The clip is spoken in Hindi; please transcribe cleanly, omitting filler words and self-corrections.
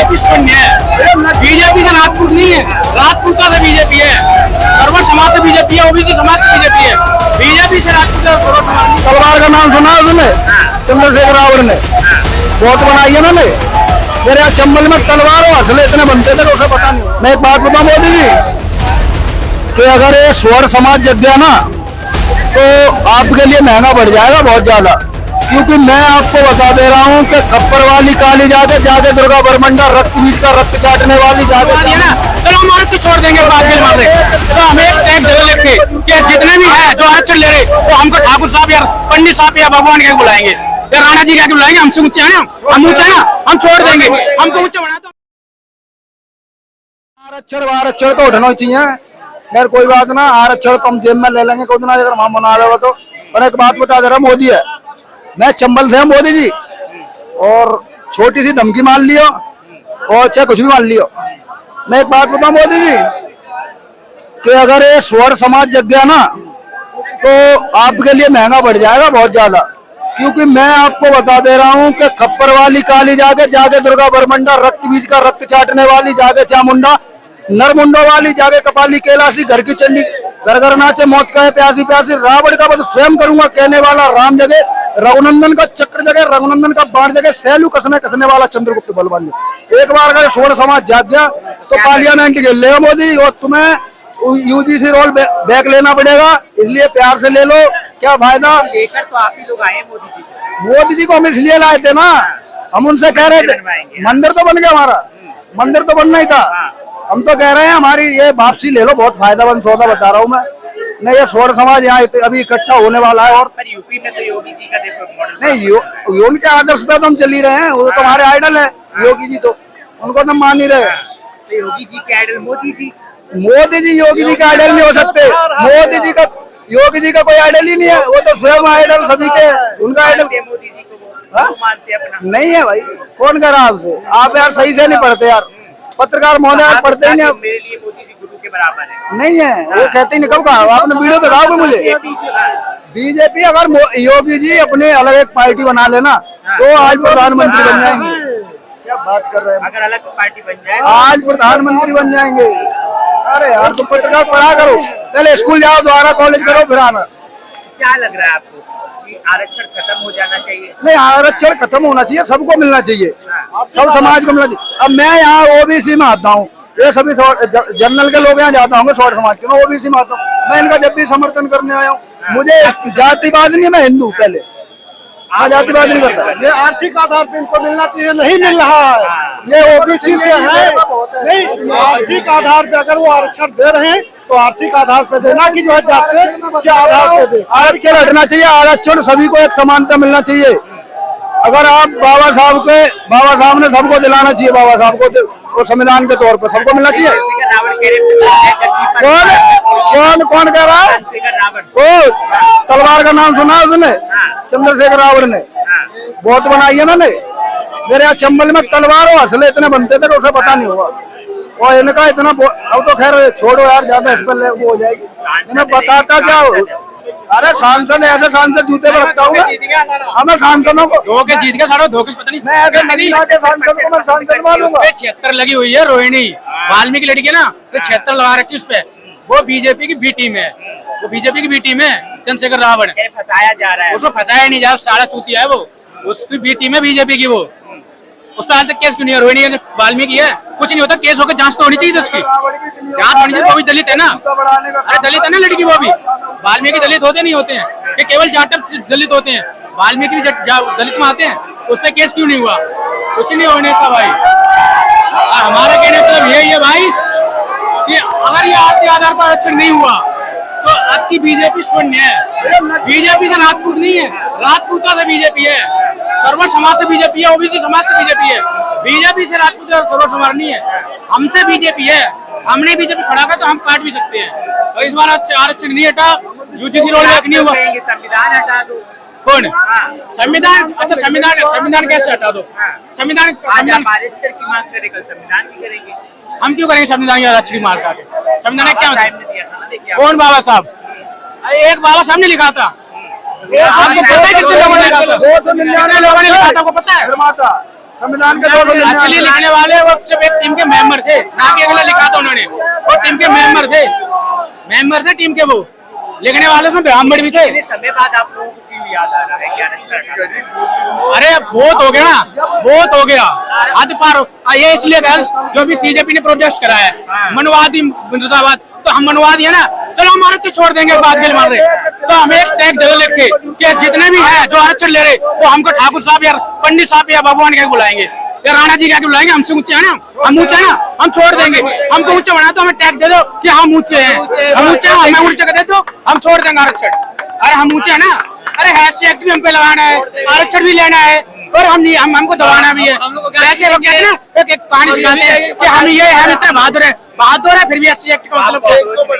बीजेपी शून्य है। बीजेपी से राजपूत नहीं है, राजपूता से बीजेपी है, सर्व समाज से बीजेपी है, ओबीसी समाज से बीजेपी है। बीजेपी से राजपूत है, सर्व समाज। तलवार का नाम सुना उसने? चंद्रशेखर रावण ने बहुत बनाई है ना। मेरे यहाँ चंबल में तलवार और हंसले इतने बनते थे उसे पता नहीं। मैं एक बात बताऊं मोदी जी कि अगर ये स्वर्ण समाज जग गया ना तो आपके लिए महंगा बढ़ जाएगा बहुत ज्यादा। क्योंकि मैं आपको बता दे रहा हूँ कि खप्पर वाली काली जाके दुर्गा बरमंडा रक्त बीज का रक्त चाटने वाली जाके चलो हम आरक्षण छोड़ देंगे, बात भी मार देंगे। तो हमें एक टैग जगह लिख के कि जितने भी है जो आरक्षण ले रहे वो हमको ठाकुर साहब या पंडित साहब या भगवान के बुलाएंगे या राणा जी के बुलाएंगे। हमसे ऊंचे है ना, हम ऊंचे ना, हम छोड़ देंगे। हमको ऊंचे बना दो। आरक्षण तो उठना चाहिए। खैर कोई बात ना, आरक्षण तो हम जेब में ले लेंगे कोई दिन अगर हम बना रहे हो तो। पर एक बात बता दे रहा मोदी है, मैं चंबल से मोदी जी, और छोटी सी धमकी मान लियो और चाहे कुछ भी मान लियो। मैं एक बात बताऊं मोदी जी कि अगर ये स्वर्ण समाज जग गया ना तो आपके लिए महंगा बढ़ जाएगा बहुत ज्यादा। क्योंकि मैं आपको बता दे रहा हूँ कि खप्पर वाली काली जाके दुर्गा बरमंडा रक्त बीज का रक्त चाटने वाली जाके चामुंडा नरमुंडो वाली जाके कपाली कैलाशी घर की चंडी घर घर नाचे मौत का है प्यासी प्यासी रावण का बस स्वयं करूंगा कहने वाला राम जगह रघुनंदन का चक्र जगह रघुनंदन का बाण जगह सैलू कसने वाला चंद्रगुप्त बलवान। एक बार अगर स्वर्ण समाज जाग गया तो पार्लियामेंट खेल लेगा मोदी। और तुम्हें यूजीसी रोल बैक लेना पड़ेगा, इसलिए प्यार से ले लो। क्या फायदा? लेकर तो आप ही लोग आए मोदी जी को हम इसलिए लाए थे ना, हम उनसे कह रहे थे मंदिर तो बन गया हमारा, मंदिर तो बनना ही था। हम तो कह रहे हैं हमारी ये वापसी ले लो, बहुत फायदामंद सौदा बता रहा हूँ मैं। नहीं ये स्वर्ण समाज यहाँ अभी इकट्ठा होने वाला है। और यूपी में तो योगी जी का देखो मॉडल नहीं उनके आदर्श पे तो हम चल ही रहे हैं, वो तो हमारे आइडल है योगी जी, तो उनको तो हम मान ही रहे। तो योगी जी के आइडल मोदी जी योगी जी का आइडल नहीं हो सकते। योगी जी का कोई आइडल ही नहीं है, वो तो स्वयं आइडल सभी के। उनका आइडल मोदी जी को मानते अपना नहीं है भाई। कौन कह रहा आपसे? आप यार सही से नहीं पढ़ते यार, पत्रकार महोदय पढ़ते ही नहीं। मेरे लिए मोदी जी गुरु के बराबर है। नहीं है, वो कहते ही नहीं। कब कहा आपने? वीडियो दिखाओगे मुझे? बीजेपी अगर योगी जी अपने अलग एक पार्टी बना लेना तो आज प्रधानमंत्री बन जाएंगे। क्या बात कर रहे हैं? अगर अलग पार्टी बन जाए आज प्रधानमंत्री बन जाएंगे। अरे यार तुम पत्रकार पढ़ा करो, पहले स्कूल जाओ, दोबारा कॉलेज करो, फिर आना। क्या लग रहा है आपको कि आरक्षण खत्म हो जाना चाहिए? नहीं, आरक्षण खत्म होना चाहिए, सबको मिलना चाहिए, सब समाज को मिलना चाहिए। अब मैं यहाँ ओबीसी में आता हूँ, ये सभी जनरल के लोग यहाँ जाता हूँ शॉर्ट समाज के, मैं ओबीसी में आता हूँ। मैं इनका जब भी समर्थन करने आया हूँ, मुझे जातिवाद नहीं है, मैं हिंदू पहले जातिवाद नहीं करता। ये आर्थिक आधार पे इनको मिलना चाहिए, नहीं मिल रहा है। ये ओबीसी से है, नहीं आर्थिक आधार पे अगर वो आरक्षण दे रहे हैं तो आर्थिक आधार पे देना कि जो है जात से क्या आधार पे दे। आरक्षण हटना चाहिए, आरक्षण सभी को एक समानता मिलना चाहिए। अगर आप बाबा साहब ने सबको दिलाना चाहिए, बाबा साहब को और संविधान के तौर पर सबको मिलना चाहिए। कौन कह रहा है? ओ तलवार का नाम सुना उसने? चंद्रशेखर रावण ने बहुत बनाई है ना। मेरे यहाँ चंबल में तलवार और हंसले इतने बनते थे उसे पता नहीं होगा। और इनका इतना अब तो खैर छोड़ो यार, ज्यादा इस पर वो हो जाएगी। इन्हें बताता क्या? अरे सांसद ऐसे सांसद जूते पर रखता हूँ मैं सांसदों को। धोखे जीत गया सारा, धोखे पता नहीं। मैं ऐसे महिला के सांसद को मैं सांसद मानूंगा। 76 लगी हुई है, रोहिणी वाल्मीकि लड़की है ना, तो 76 लगा रखी उस पे। वो बीजेपी की बी टीम है, वो बीजेपी की बी टीम है। चंद्रशेखर रावण फंसाया जा रहा है, उसको फंसाया नहीं जा रहा, सारा चूतिया है वो, उसकी बी टीम है बीजेपी की। वो उस पर आज तक केस क्यों नहीं है? रोहिणी वाल्मीकि है, कुछ नहीं होता, केस होकर जांच तो होनी चाहिए। उसकी जांच होनी चाहिए। वो भी दलित है ना, अरे दलित है ना लड़की, वो भी वाल्मीकि दलित होते नहीं होते हैं, ये केवल जाटव दलित होते हैं। वाल्मीकि भी दलित में आते हैं, उस पर केस क्यों नहीं हुआ? कुछ नहीं होने का भाई। हमारा कहने का मतलब यही है भाई कि अगर ये आर्थिक आधार पर आरक्षण नहीं हुआ तो अब की बीजेपी शून्य है। बीजेपी से राजपूत नहीं है, राजपूता से बीजेपी है, सर्व समाज से बीजेपी है, ओबीसी समाज से बीजेपी है। बीजेपी से राजपूत और सर्व समाज नहीं है, हमसे बीजेपी है। हमने बीजेपी खड़ा कर तो हम काट भी सकते हैं। और इस बार आरक्षण नहीं हटा, यूजीसी रोल बैक नहीं हुआ। संविधान हटा दो। कौन? संविधान? अच्छा संविधान कैसे हटा दो? संविधान आरक्षण की मांग करे, कल संविधान की करेंगे। हम क्यों करेंगे संविधान की आरक्षण की मांग करके? संविधान क्या? कौन बाबा साहब? एक बाबा साहब ने लिखा था, आपको पता है कितने लोगों ने लिखा था? 299 लोगों ने लिखा था, आपको पता है? संविधान के दो एक्चुअली लिखने वाले वो सिर्फ एक टीम के मेंबर थे, ना कि अगला लिखा था उन्होंने। वो टीम के मेंबर थे टीम के। वो लिखने वाले उसमें ब्राह्मण भी थे। समय बाद आप लोगों को क्यों याद आ रहा है क्या अरे बहुत हो गया ना, बहुत हो गया, हद पार ये इसलिए जो भी सीजेपी ने प्रोटेस्ट करा है मनवादी मुर्दाबाद, तो हम मनवादी है ना, चलो हम आरक्षण छोड़ देंगे, बात के लिए मान रहे तो हम एक टैग दे लिख के कि जितने भी है जो आरक्षण ले रहे वो हमको ठाकुर साहब या पंडित साहब या भगवान क्या बुलाएंगे या राणा जी क्या बुलाएंगे, हमसे ऊंचे है ना, हम ऊंचे है ना, हम छोड़ देंगे। हमको ऊंचे बना तो हमें टैग दे दो कि हम ऊंचे हैं, हम ऊंचे हैं, हमें ऊंचे कर दे दो, हम छोड़ देंगे आरक्षण। अरे हम ऊंचे है ना, अरे हैसी एक्ट भी हम पे लगाना है, आरक्षण भी लेना है और हमको दबाना भी है। ऐसे लोग कहते हैं ना, एक कहानी सिखाते हैं कि हम ये है, इतने बहादुर है, फिर भी एससी एक्ट का मतलब